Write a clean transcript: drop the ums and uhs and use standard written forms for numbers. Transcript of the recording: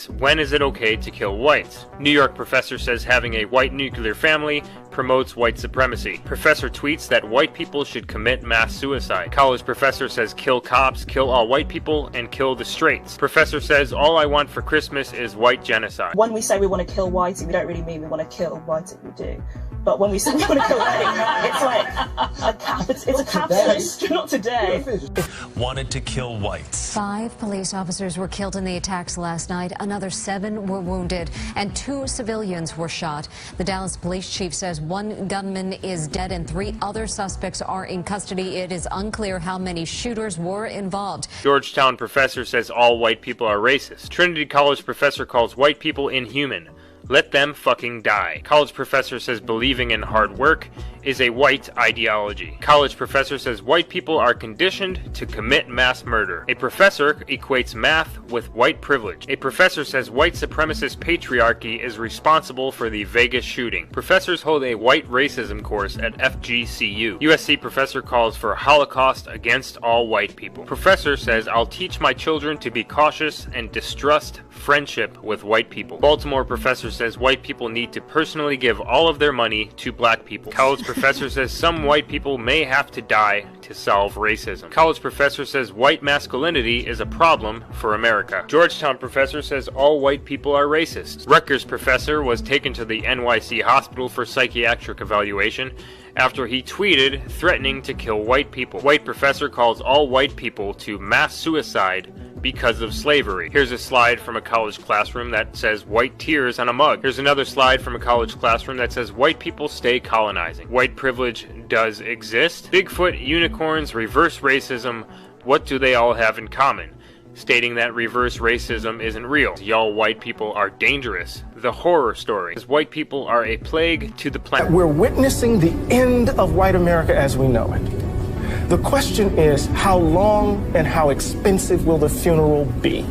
when is it okay to kill whites? New York professor says having a white nuclear family promotes white supremacy. Professor tweets that white people should commit mass suicide. College professor says kill cops, kill all white people, and kill the straights. Professor says all I want for Christmas is white genocide. When we say we want to kill whitey, we don't really mean we want to kill whitey, we do. But when we say we want to kill whitey, it's like it's a capitalist, not today. Wanted to kill whites. 5 police officers were killed in the attacks last night. Another 7 were wounded, and 2 civilians were shot. The Dallas police chief says 1 gunman is dead and 3 other suspects are in custody. It is unclear how many shooters were involved. Georgetown professor says all white people are racist. Trinity College professor calls white people inhuman. Let them fucking die. College professor says believing in hard work is a white ideology. College professor says white people are conditioned to commit mass murder. A professor equates math with white privilege. A professor says white supremacist patriarchy is responsible for the Vegas shooting. Professors hold a white racism course at FGCU. USC professor calls for a Holocaust against all white people. Professor says I'll teach my children to be cautious and distrust friendship with white people. Baltimore professor says white people need to personally give all of their money to black people. College professor says some white people may have to die to solve racism. College professor says white masculinity is a problem for America. Georgetown professor says all white people are racist. Rutgers professor was taken to the NYC hospital for psychiatric evaluation after he tweeted threatening to kill white people. White professor calls all white people to mass suicide because of slavery. Here's a slide from a college classroom that says white tears on a mug. Here's another slide from a college classroom that says white people stay colonizing. White privilege does exist. Bigfoot, unicorns, reverse racism, what do they all have in common? Stating that reverse racism isn't real. Y'all white people are dangerous. The horror story is white people are a plague to the planet. We're witnessing the end of white America as we know it. The question is, how long and how expensive will the funeral be?